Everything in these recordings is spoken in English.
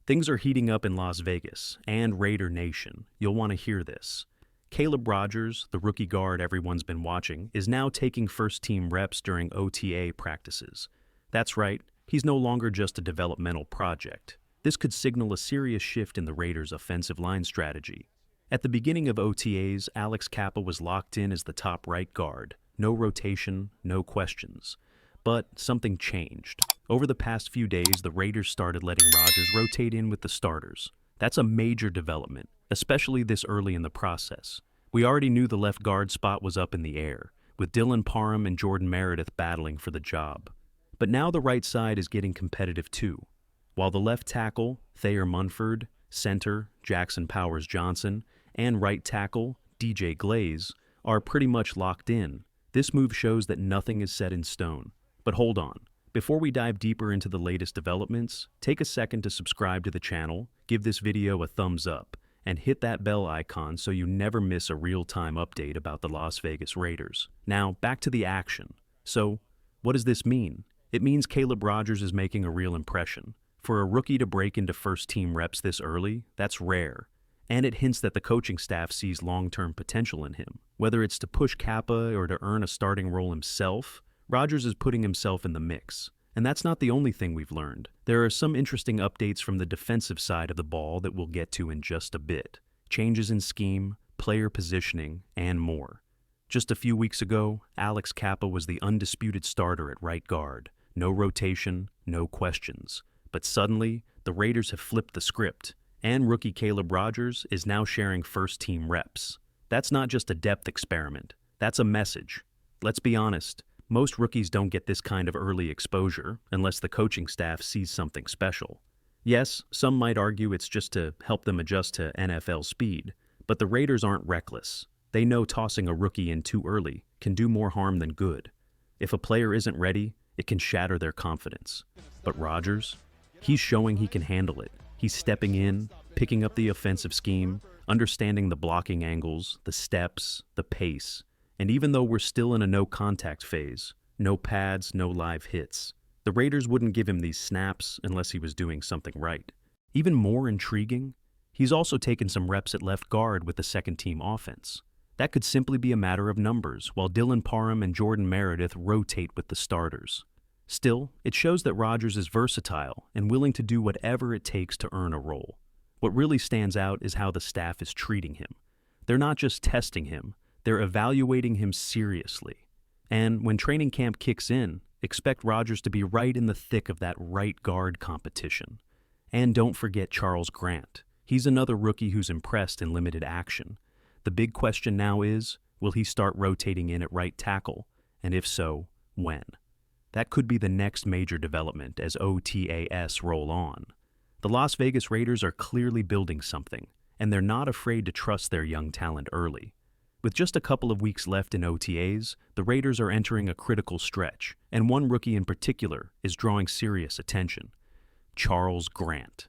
Things are heating up in Las Vegas and Raider Nation. You'll want to hear this. Caleb Rogers, the rookie guard everyone's been watching, is now taking first-team reps during OTA practices. That's right, he's no longer just a developmental project. This could signal a serious shift in the Raiders' offensive line strategy. At the beginning of OTAs, Alex Kappa was locked in as the top right guard. No rotation, no questions. But something changed. Over the past few days, the Raiders started letting Rodgers rotate in with the starters. That's a major development, especially this early in the process. We already knew the left guard spot was up in the air, with Dylan Parham and Jordan Meredith battling for the job. But now the right side is getting competitive too. While the left tackle, Thayer Munford, center, Jackson Powers-Johnson, and right tackle, DJ Glaze, are pretty much locked in, this move shows that nothing is set in stone. But hold on. Before we dive deeper into the latest developments, take a second to subscribe to the channel, give this video a thumbs up, and hit that bell icon so you never miss a real-time update about the Las Vegas Raiders. Now, back to the action. So, what does this mean? It means Caleb Rogers is making a real impression. For a rookie to break into first-team reps this early, that's rare. And it hints that the coaching staff sees long-term potential in him. Whether it's to push Kappa or to earn a starting role himself, Rodgers is putting himself in the mix. And that's not the only thing we've learned. There are some interesting updates from the defensive side of the ball that we'll get to in just a bit. Changes in scheme, player positioning, and more. Just a few weeks ago, Alex Kappa was the undisputed starter at right guard. No rotation, no questions. But suddenly, the Raiders have flipped the script, and rookie Caleb Rogers is now sharing first-team reps. That's not just a depth experiment. That's a message. Let's be honest. Most rookies don't get this kind of early exposure unless the coaching staff sees something special. Yes, some might argue it's just to help them adjust to NFL speed, but the Raiders aren't reckless. They know tossing a rookie in too early can do more harm than good. If a player isn't ready, it can shatter their confidence. But Rodgers? He's showing he can handle it. He's stepping in, picking up the offensive scheme, understanding the blocking angles, the steps, the pace. And even though we're still in a no-contact phase, no pads, no live hits, the Raiders wouldn't give him these snaps unless he was doing something right. Even more intriguing, he's also taken some reps at left guard with the second-team offense. That could simply be a matter of numbers, while Dylan Parham and Jordan Meredith rotate with the starters. Still, it shows that Rodgers is versatile and willing to do whatever it takes to earn a role. What really stands out is how the staff is treating him. They're not just testing him, they're evaluating him seriously. And when training camp kicks in, expect Rodgers to be right in the thick of that right guard competition. And don't forget Charles Grant. He's another rookie who's impressed in limited action. The big question now is, will he start rotating in at right tackle? And if so, when? That could be the next major development as OTAs roll on. The Las Vegas Raiders are clearly building something, and they're not afraid to trust their young talent early. With just a couple of weeks left in OTAs, the Raiders are entering a critical stretch, and one rookie in particular is drawing serious attention: Charles Grant.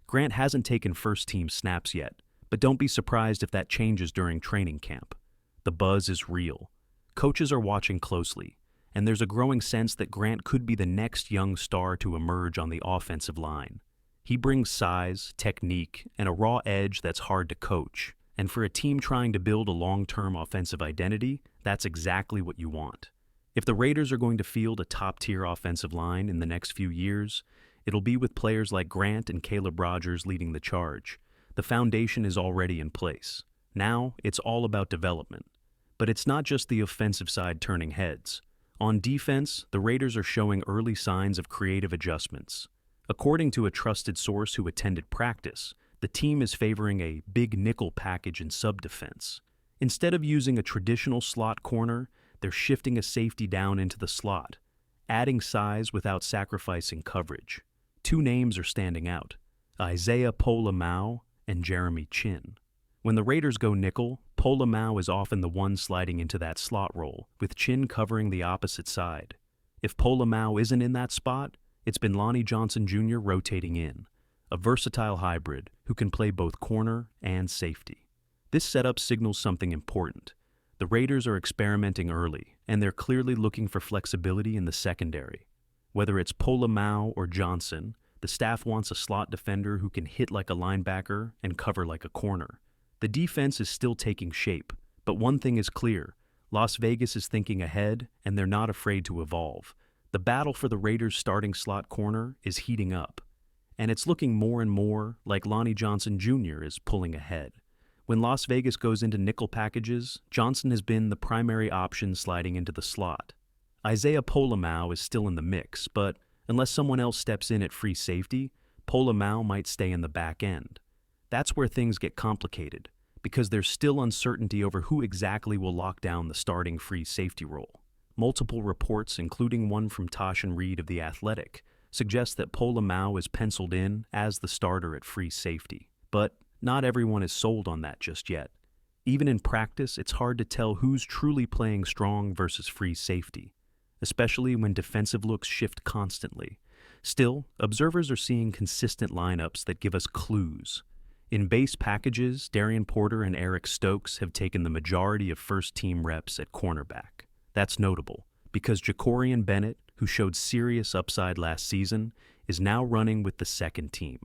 Grant hasn't taken first-team snaps yet, but don't be surprised if that changes during training camp. The buzz is real. Coaches are watching closely, and there's a growing sense that Grant could be the next young star to emerge on the offensive line. He brings size, technique, and a raw edge that's hard to coach. And for a team trying to build a long-term offensive identity, that's exactly what you want. If the Raiders are going to field a top-tier offensive line in the next few years, it'll be with players like Grant and Caleb Rogers leading the charge. The foundation is already in place. Now, it's all about development. But it's not just the offensive side turning heads. On defense, the Raiders are showing early signs of creative adjustments. According to a trusted source who attended practice, the team is favoring a big nickel package in sub-defense. Instead of using a traditional slot corner, they're shifting a safety down into the slot, adding size without sacrificing coverage. Two names are standing out: Isaiah Pola-Mao and Jeremy Chin. When the Raiders go nickel, Pola-Mao is often the one sliding into that slot role, with Chin covering the opposite side. If Pola-Mao isn't in that spot, it's been Lonnie Johnson Jr. rotating in, a versatile hybrid who can play both corner and safety. This setup signals something important. The Raiders are experimenting early, and they're clearly looking for flexibility in the secondary. Whether it's Pola-Mao or Johnson, the staff wants a slot defender who can hit like a linebacker and cover like a corner. The defense is still taking shape, but one thing is clear. Las Vegas is thinking ahead, and they're not afraid to evolve. The battle for the Raiders' starting slot corner is heating up, and it's looking more and more like Lonnie Johnson Jr. is pulling ahead. When Las Vegas goes into nickel packages, Johnson has been the primary option sliding into the slot. Isaiah Pola-Mao is still in the mix, but unless someone else steps in at free safety, Pola-Mao might stay in the back end. That's where things get complicated, because there's still uncertainty over who exactly will lock down the starting free safety role. Multiple reports, including one from Tashan Reed of The Athletic, suggest that Pola-Mao is penciled in as the starter at free safety. But not everyone is sold on that just yet. Even in practice, it's hard to tell who's truly playing strong versus free safety, especially when defensive looks shift constantly. Still, observers are seeing consistent lineups that give us clues. In base packages, Darian Porter and Eric Stokes have taken the majority of first-team reps at cornerback. That's notable, because Jacorian Bennett, who showed serious upside last season, is now running with the second team.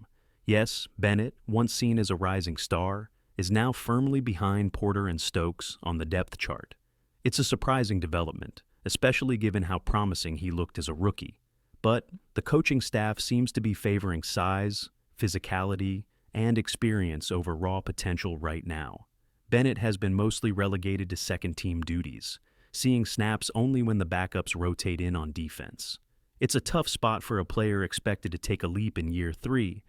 Yes, Bennett, once seen as a rising star, is now firmly behind Porter and Stokes on the depth chart. It's a surprising development, especially given how promising he looked as a rookie. But the coaching staff seems to be favoring size, physicality, and experience over raw potential right now. Bennett has been mostly relegated to second-team duties, seeing snaps only when the backups rotate in on defense. It's a tough spot for a player expected to take a leap in year 3,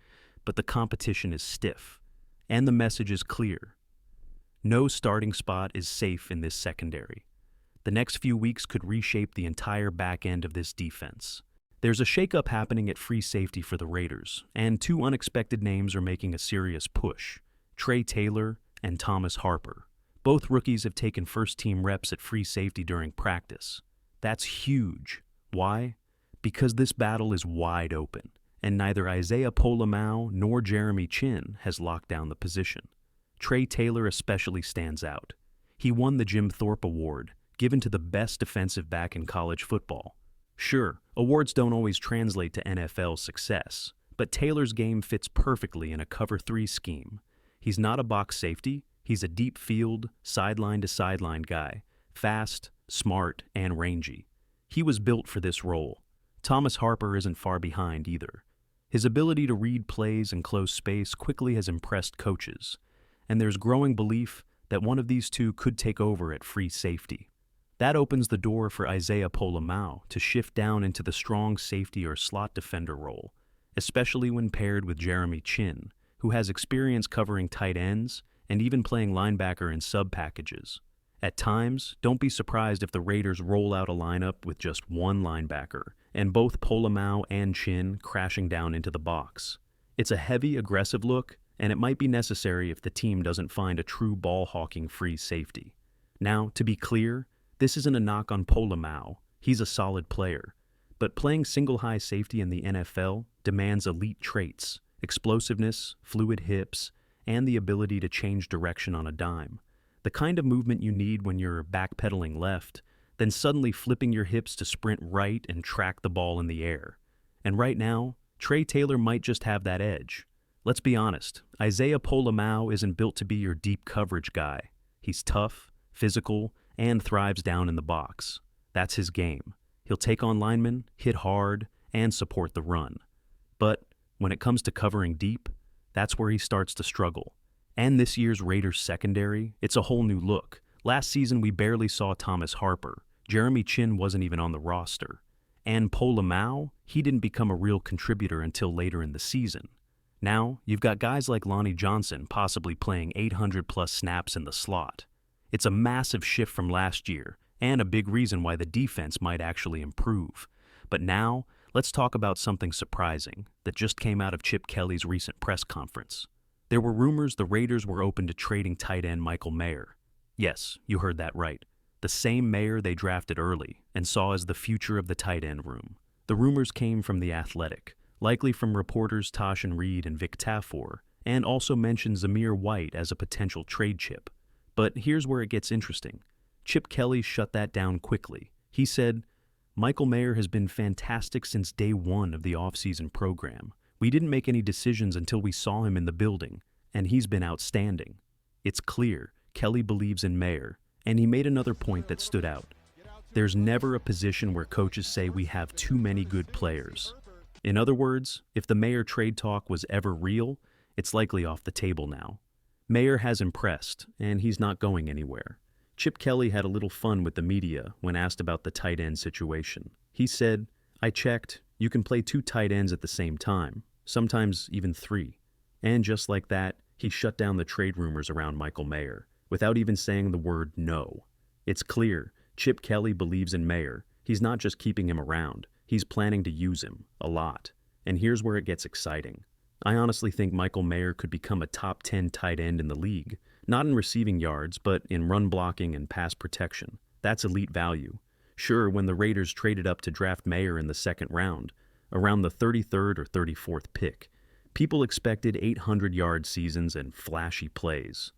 but the competition is stiff, and the message is clear. No starting spot is safe in this secondary. The next few weeks could reshape the entire back end of this defense. There's a shakeup happening at free safety for the Raiders, and 2 unexpected names are making a serious push: Trey Taylor and Thomas Harper. Both rookies have taken first-team reps at free safety during practice. That's huge. Why? Because this battle is wide open, and neither Isaiah Pola-Mao nor Jeremy Chinn has locked down the position. Trey Taylor especially stands out. He won the Jim Thorpe Award, given to the best defensive back in college football. Sure, awards don't always translate to NFL success, but Taylor's game fits perfectly in a cover 3 scheme. He's not a box safety, he's a deep field, sideline-to-sideline guy, fast, smart, and rangy. He was built for this role. Thomas Harper isn't far behind either. His ability to read plays in close space quickly has impressed coaches, and there's growing belief that one of these two could take over at free safety. That opens the door for Isaiah Pola-Mao to shift down into the strong safety or slot defender role, especially when paired with Jeremy Chinn, who has experience covering tight ends and even playing linebacker in sub-packages. At times, don't be surprised if the Raiders roll out a lineup with just one linebacker, and both Pola-Mao and Chinn crashing down into the box. It's a heavy, aggressive look, and it might be necessary if the team doesn't find a true ball-hawking free safety. Now, to be clear, this isn't a knock on Pola-Mao. He's a solid player. But playing single-high safety in the NFL demands elite traits: explosiveness, fluid hips, and the ability to change direction on a dime. The kind of movement you need when you're backpedaling left, then suddenly flipping your hips to sprint right and track the ball in the air. And right now, Trey Taylor might just have that edge. Let's be honest, Isaiah Pola-Mao isn't built to be your deep coverage guy. He's tough, physical, and thrives down in the box. That's his game. He'll take on linemen, hit hard, and support the run. But when it comes to covering deep, that's where he starts to struggle. And this year's Raiders secondary, it's a whole new look. Last season, we barely saw Thomas Harper. Jeremy Chinn wasn't even on the roster. And Pola-Mao, he didn't become a real contributor until later in the season. Now, you've got guys like Lonnie Johnson possibly playing 800-plus snaps in the slot. It's a massive shift from last year, and a big reason why the defense might actually improve. But now, let's talk about something surprising that just came out of Chip Kelly's recent press conference. There were rumors the Raiders were open to trading tight end Michael Mayer. Yes, you heard that right. The same Mayer they drafted early and saw as the future of the tight end room. The rumors came from The Athletic, likely from reporters Tashan Reed and Vic Tafur, and also mentioned Zamir White as a potential trade chip. But here's where it gets interesting. Chip Kelly shut that down quickly. He said, "Michael Mayer has been fantastic since day one of the offseason program. We didn't make any decisions until we saw him in the building, and he's been outstanding. It's clear Kelly believes in Mayer, and he made another point that stood out. There's never a position where coaches say we have too many good players. In other words, if the Mayer trade talk was ever real, it's likely off the table now. Mayer has impressed, and he's not going anywhere. Chip Kelly had a little fun with the media when asked about the tight end situation. He said, "I checked, you can play 2 tight ends at the same time, sometimes even 3. And just like that, he shut down the trade rumors around Michael Mayer, without even saying the word no. It's clear Chip Kelly believes in Mayer. He's not just keeping him around, he's planning to use him, a lot. And here's where it gets exciting. I honestly think Michael Mayer could become a top 10 tight end in the league, not in receiving yards, but in run blocking and pass protection. That's elite value. Sure, when the Raiders traded up to draft Mayer in the 2nd round, around the 33rd or 34th pick, people expected 800-yard seasons and flashy plays.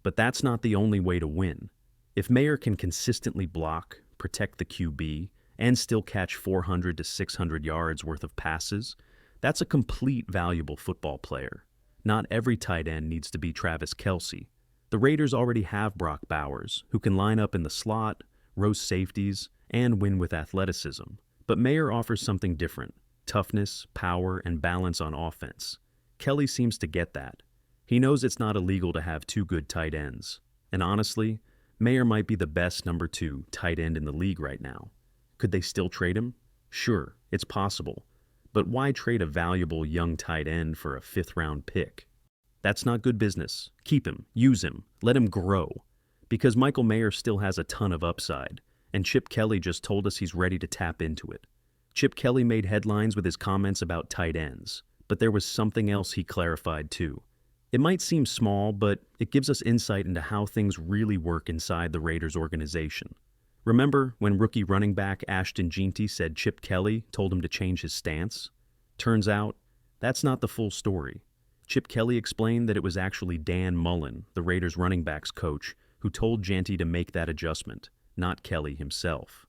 But that's not the only way to win. If Mayer can consistently block, protect the QB, and still catch 400 to 600 yards worth of passes, that's a complete valuable football player. Not every tight end needs to be Travis Kelce. The Raiders already have Brock Bowers, who can line up in the slot, roast safeties, and win with athleticism. But Mayer offers something different: toughness, power, and balance on offense. Kelly seems to get that. He knows it's not illegal to have 2 good tight ends. And honestly, Mayer might be the best number 2 tight end in the league right now. Could they still trade him? Sure, it's possible. But why trade a valuable young tight end for a 5th-round pick? That's not good business. Keep him, use him, let him grow. Because Michael Mayer still has a ton of upside, and Chip Kelly just told us he's ready to tap into it. Chip Kelly made headlines with his comments about tight ends, but there was something else he clarified too. It might seem small, but it gives us insight into how things really work inside the Raiders organization. Remember when rookie running back Ashton Jeanty said Chip Kelly told him to change his stance? Turns out, that's not the full story. Chip Kelly explained that it was actually Dan Mullen, the Raiders running backs coach, who told Jeanty to make that adjustment, not Kelly himself.